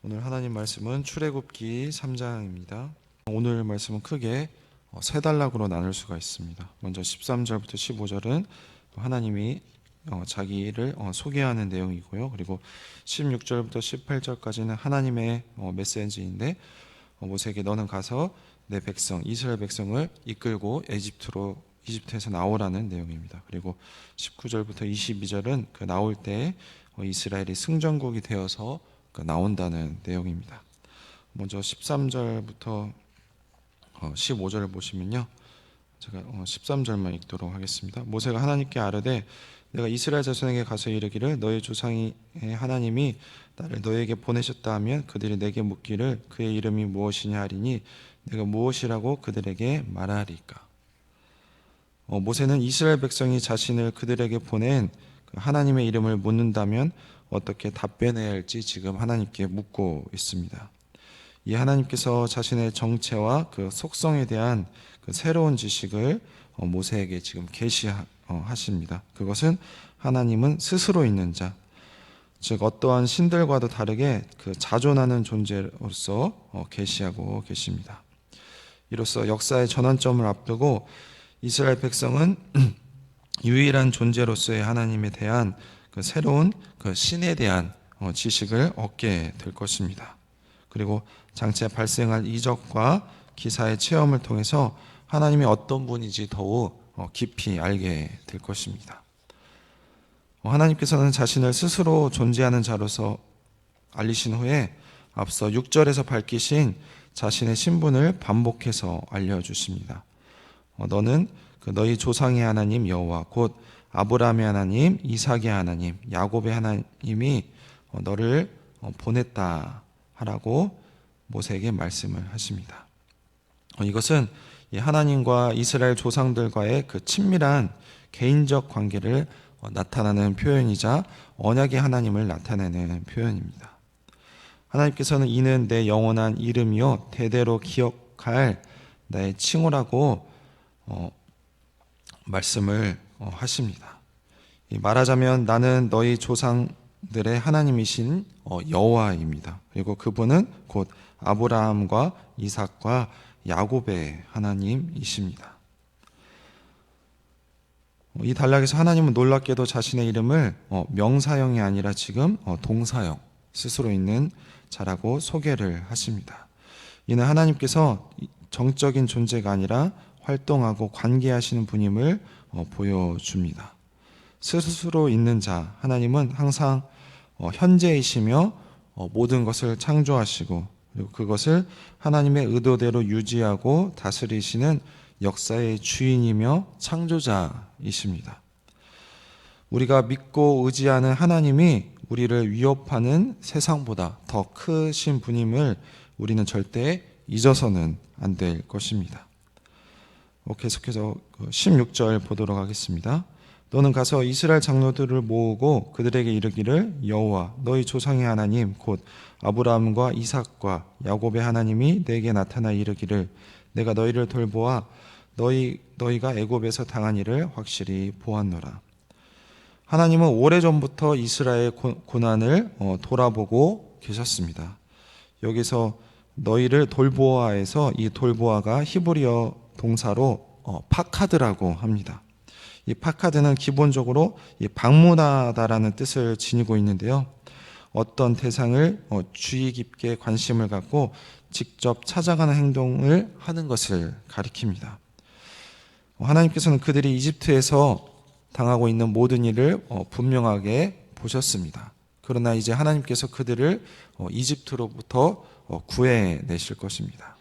오늘 하나님 말씀은 출애굽기 3장입니다. 오늘 말씀은 크게 세 단락으로 나눌 수가 있습니다. 먼저 13절부터 15절은 하나님이 자기를 소개하는 내용이고요. 그리고 16절부터 18절까지는 하나님의 메시지인데, 모세에게 너는 가서 내 백성 이스라엘 백성을 이끌고 이집트에서 나오라는 내용입니다. 그리고 19절부터 22절은 그 나올 때 이스라엘이 승전국이 되어서 나온다는 내용입니다. 먼저 13절부터 15절을 보시면요, 제가 13절만 읽도록 하겠습니다. 모세가 하나님께 아뢰되 내가 이스라엘 자손에게 가서 이르기를 너희 조상의 하나님이 나를 너희에게 보내셨다 하면 그들이 내게 묻기를 그의 이름이 무엇이냐 하리니 내가 무엇이라고 그들에게 말하리까. 모세는 이스라엘 백성이 자신을 그들에게 보낸 하나님의 이름을 묻는다면 어떻게 답변해야 할지 지금 하나님께 묻고 있습니다. 이 하나님께서 자신의 정체와 그 속성에 대한 그 새로운 지식을 모세에게 지금 계시하십니다. 그것은 하나님은 스스로 있는 자, 즉 어떠한 신들과도 다르게 그 자존하는 존재로서 계시하고 계십니다. 이로써 역사의 전환점을 앞두고 이스라엘 백성은 유일한 존재로서의 하나님에 대한 그 새로운 그 신에 대한 지식을 얻게 될 것입니다. 그리고 장차 발생할 이적과 기사의 체험을 통해서 하나님이 어떤 분인지 더욱 깊이 알게 될 것입니다. 하나님께서는 자신을 스스로 존재하는 자로서 알리신 후에 앞서 6절에서 밝히신 자신의 신분을 반복해서 알려주십니다. 너는 너희 조상의 하나님 여호와 곧 아브라함의 하나님, 이삭의 하나님, 야곱의 하나님이 너를 보냈다 하라고 모세에게 말씀을 하십니다. 이것은 하나님과 이스라엘 조상들과의 그 친밀한 개인적 관계를 나타내는 표현이자 언약의 하나님을 나타내는 표현입니다. 하나님께서는 이는 내 영원한 이름이요 대대로 기억할 나의 칭호라고 말씀을 하십니다. 말하자면 나는 너희 조상들의 하나님이신 여호와입니다. 그리고 그분은 곧 아브라함과 이삭과 야곱의 하나님이십니다. 이 단락에서 하나님은 놀랍게도 자신의 이름을 명사형이 아니라 지금 동사형, 스스로 있는 자라고 소개를 하십니다. 이는 하나님께서 정적인 존재가 아니라 활동하고 관계하시는 분임을 보여줍니다. 스스로 있는 자, 하나님은 항상 현재이시며 모든 것을 창조하시고 그리고 그것을 하나님의 의도대로 유지하고 다스리시는 역사의 주인이며 창조자이십니다. 우리가 믿고 의지하는 하나님이 우리를 위협하는 세상보다 더 크신 분임을 우리는 절대 잊어서는 안 될 것입니다. 계속해서 16절 보도록 하겠습니다. 너는 가서 이스라엘 장로들을 모으고 그들에게 이르기를 여호와 너희 조상의 하나님 곧 아브라함과 이삭과 야곱의 하나님이 내게 나타나 이르기를 내가 너희를 돌보아 너희가 애굽에서 당한 일을 확실히 보았노라. 하나님은 오래전부터 이스라엘 고난을 돌아보고 계셨습니다. 여기서 너희를 돌보아에서 이 돌보아가 히브리어 동사로 파카드라고 합니다. 이 파카드는 기본적으로 방문하다라는 뜻을 지니고 있는데요. 어떤 대상을 주의 깊게 관심을 갖고 직접 찾아가는 행동을 하는 것을 가리킵니다. 하나님께서는 그들이 이집트에서 당하고 있는 모든 일을 분명하게 보셨습니다. 그러나 이제 하나님께서 그들을 이집트로부터 구해내실 것입니다.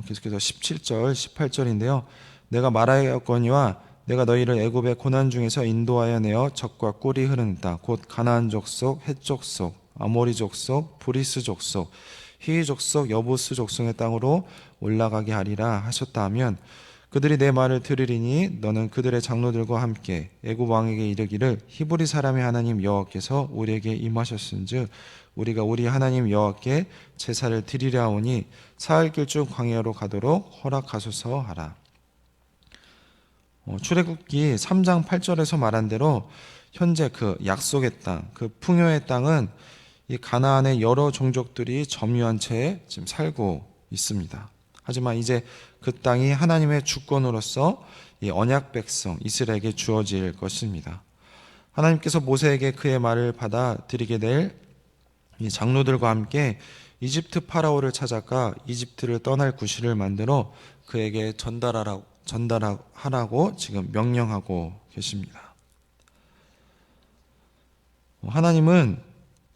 계속해서 17절, 18절인데요. 내가 말하였거니와 내가 너희를 애굽의 고난 중에서 인도하여 내어 적과 꿀이 흐르는 땅 곧 가나안 족속, 헷 족속, 아모리 족속, 브리스 족속, 히위 족속, 여부스 족속의 땅으로 올라가게 하리라 하셨다 하면 그들이 내 말을 들으리니 너는 그들의 장로들과 함께 애굽 왕에게 이르기를 히브리 사람의 하나님 여호와께서 우리에게 임하셨은즉 우리가 우리 하나님 여호와께 제사를 드리려 하오니 사흘길 중 광야로 가도록 허락하소서 하라. 출애굽기 3장 8절에서 말한 대로 현재 그 약속의 땅, 그 풍요의 땅은 이 가나안의 여러 종족들이 점유한 채 지금 살고 있습니다. 하지만 이제 그 땅이 하나님의 주권으로서 이 언약 백성 이스라엘에게 주어질 것입니다. 하나님께서 모세에게 그의 말을 받아 드리게 될 이 장로들과 함께 이집트 파라오를 찾아가 이집트를 떠날 구실을 만들어 그에게 전달하라고 지금 명령하고 계십니다. 하나님은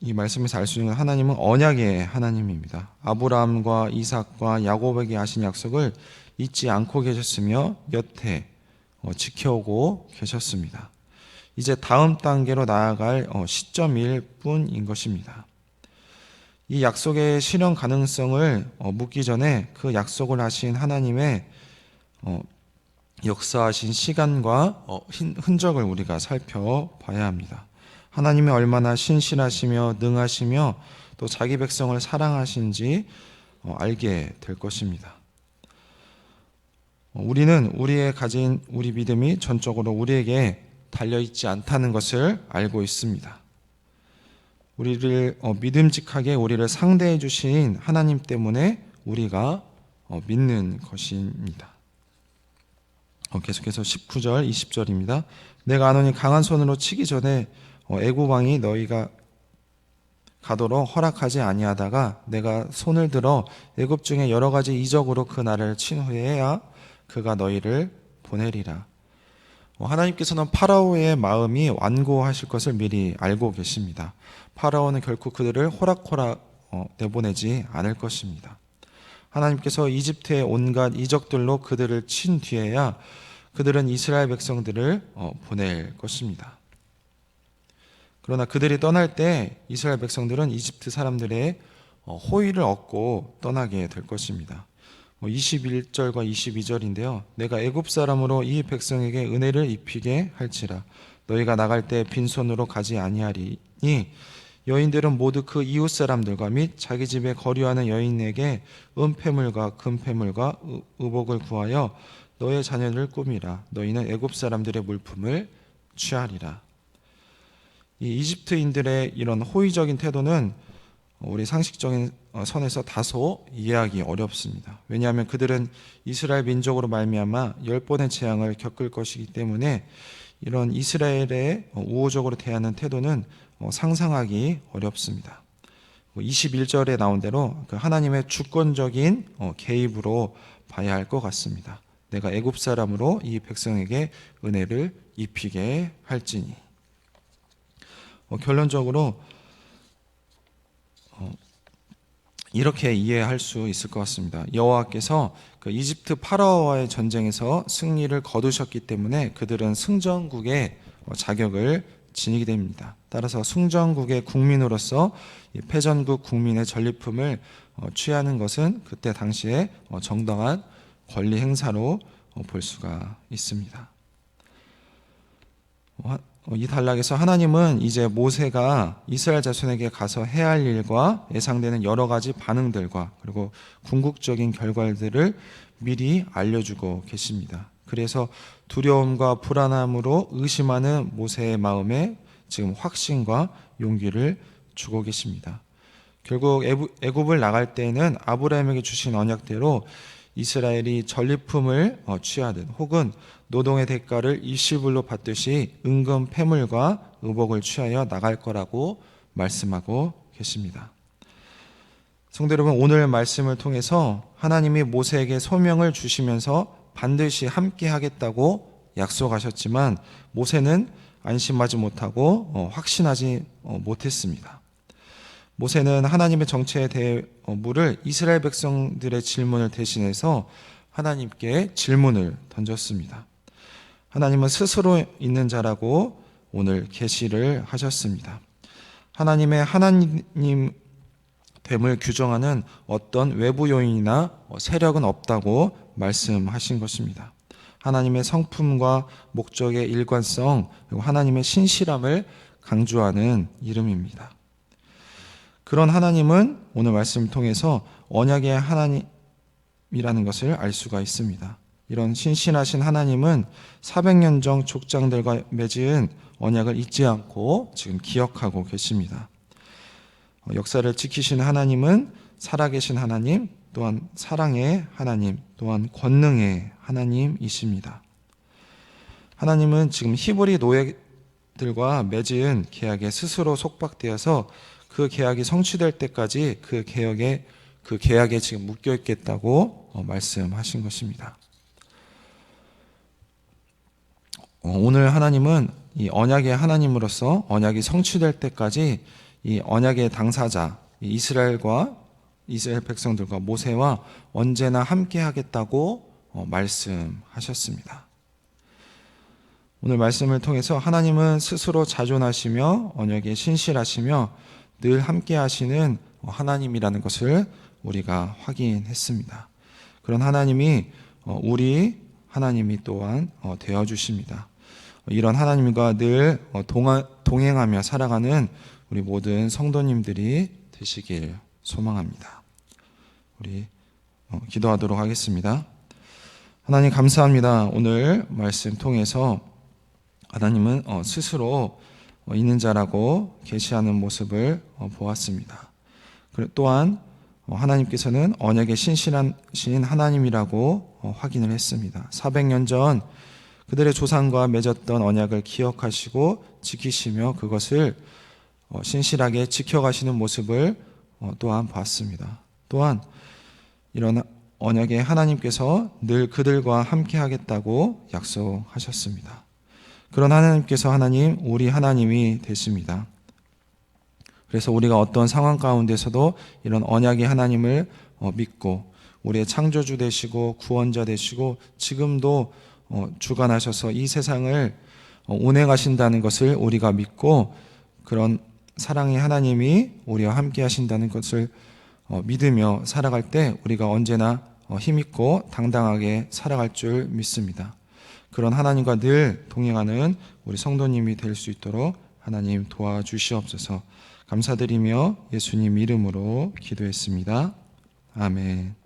이 말씀에서 알 수 있는 하나님은 언약의 하나님입니다. 아브라함과 이삭과 야곱에게 하신 약속을 잊지 않고 계셨으며 여태 지켜오고 계셨습니다. 이제 다음 단계로 나아갈 시점일 뿐인 것입니다. 이 약속의 실현 가능성을 묻기 전에 그 약속을 하신 하나님의 역사하신 시간과 흔적을 우리가 살펴봐야 합니다. 하나님이 얼마나 신실하시며 능하시며 또 자기 백성을 사랑하신지 알게 될 것입니다. 우리는 우리의 가진 우리 믿음이 전적으로 우리에게 달려있지 않다는 것을 알고 있습니다. 우리를 믿음직하게 우리를 상대해 주신 하나님 때문에 우리가 믿는 것입니다. 계속해서 19절 20절입니다. 내가 아노니 강한 손으로 치기 전에 애굽 왕이 너희가 가도록 허락하지 아니하다가 내가 손을 들어 애굽 중에 여러 가지 이적으로 그 나라를 친 후에야 그가 너희를 보내리라. 하나님께서는 파라오의 마음이 완고하실 것을 미리 알고 계십니다. 파라오는 결코 그들을 호락호락 내보내지 않을 것입니다. 하나님께서 이집트의 온갖 이적들로 그들을 친 뒤에야 그들은 이스라엘 백성들을 보낼 것입니다. 그러나 그들이 떠날 때 이스라엘 백성들은 이집트 사람들의 호의를 얻고 떠나게 될 것입니다. 21절과 22절인데요. 내가 애굽 사람으로 이 백성에게 은혜를 입히게 할지라 너희가 나갈 때 빈손으로 가지 아니하리니 여인들은 모두 그 이웃 사람들과 및 자기 집에 거류하는 여인에게 은폐물과 금폐물과 의복을 구하여 너의 자녀를 꾸미라. 너희는 애굽 사람들의 물품을 취하리라. 이 이집트인들의 이런 호의적인 태도는 우리 상식적인 선에서 다소 이해하기 어렵습니다. 왜냐하면 그들은 이스라엘 민족으로 말미암아 10번의 재앙을 겪을 것이기 때문에 이런 이스라엘에 우호적으로 대하는 태도는 상상하기 어렵습니다. 21절에 나온 대로 하나님의 주권적인 개입으로 봐야 할 것 같습니다. 내가 애굽 사람으로 이 백성에게 은혜를 입히게 할지니. 결론적으로 이렇게 이해할 수 있을 것 같습니다. 여호와께서 그 이집트 파라오와의 전쟁에서 승리를 거두셨기 때문에 그들은 승전국의 자격을 지니게 됩니다. 따라서 승전국의 국민으로서 패전국 국민의 전리품을 취하는 것은 그때 당시에 정당한 권리 행사로 볼 수가 있습니다. 이 단락에서 하나님은 이제 모세가 이스라엘 자손에게 가서 해야 할 일과 예상되는 여러 가지 반응들과 그리고 궁극적인 결과들을 미리 알려주고 계십니다. 그래서 두려움과 불안함으로 의심하는 모세의 마음에 지금 확신과 용기를 주고 계십니다. 결국 애굽을 나갈 때에는 아브라함에게 주신 언약대로 이스라엘이 전리품을 취하든 혹은 노동의 대가를 일시불로 받듯이 은금 패물과 의복을 취하여 나갈 거라고 말씀하고 계십니다. 성도 여러분, 오늘 말씀을 통해서 하나님이 모세에게 소명을 주시면서 반드시 함께 하겠다고 약속하셨지만 모세는 안심하지 못하고 확신하지 못했습니다. 모세는 하나님의 정체에 대해 물을 이스라엘 백성들의 질문을 대신해서 하나님께 질문을 던졌습니다. 하나님은 스스로 있는 자라고 오늘 계시를 하셨습니다. 하나님의 하나님됨을 규정하는 어떤 외부 요인이나 세력은 없다고 말씀하신 것입니다. 하나님의 성품과 목적의 일관성 그리고 하나님의 신실함을 강조하는 이름입니다. 그런 하나님은 오늘 말씀을 통해서 언약의 하나님이라는 것을 알 수가 있습니다. 이런 신실하신 하나님은 400년 전 족장들과 맺은 언약을 잊지 않고 지금 기억하고 계십니다. 역사를 지키시는 하나님은 살아계신 하나님, 또한 사랑의 하나님, 또한 권능의 하나님이십니다. 하나님은 지금 히브리 노예들과 맺은 계약에 스스로 속박되어서 그 계약이 성취될 때까지 그 계약에 지금 묶여 있겠다고 말씀하신 것입니다. 오늘 하나님은 이 언약의 하나님으로서 언약이 성취될 때까지 이 언약의 당사자 이스라엘 백성들과 모세와 언제나 함께 하겠다고 말씀하셨습니다. 오늘 말씀을 통해서 하나님은 스스로 자존하시며 언약에 신실하시며 늘 함께 하시는 하나님이라는 것을 우리가 확인했습니다. 그런 하나님이 우리 하나님이 또한 되어주십니다. 이런 하나님과 늘 동행하며 살아가는 우리 모든 성도님들이 되시길 소망합니다. 우리 기도하도록 하겠습니다. 하나님 감사합니다. 오늘 말씀 통해서 하나님은 스스로 있는 자라고 계시하는 모습을 보았습니다. 또한 하나님께서는 언약에 신실하신 하나님이라고 확인을 했습니다. 400년 전 그들의 조상과 맺었던 언약을 기억하시고 지키시며 그것을 신실하게 지켜가시는 모습을 또한 봤습니다. 또한 이런 언약의 하나님께서 늘 그들과 함께 하겠다고 약속하셨습니다. 그런 하나님께서 우리 하나님이 되십니다. 그래서 우리가 어떤 상황 가운데서도 이런 언약의 하나님을 믿고 우리의 창조주 되시고 구원자 되시고 지금도 주관하셔서 이 세상을 운행하신다는 것을 우리가 믿고 그런 사랑의 하나님이 우리와 함께 하신다는 것을 믿으며 살아갈 때 우리가 언제나 힘있고 당당하게 살아갈 줄 믿습니다. 그런 하나님과 늘 동행하는 우리 성도님이 될 수 있도록 하나님 도와주시옵소서. 감사드리며 예수님 이름으로 기도했습니다. 아멘.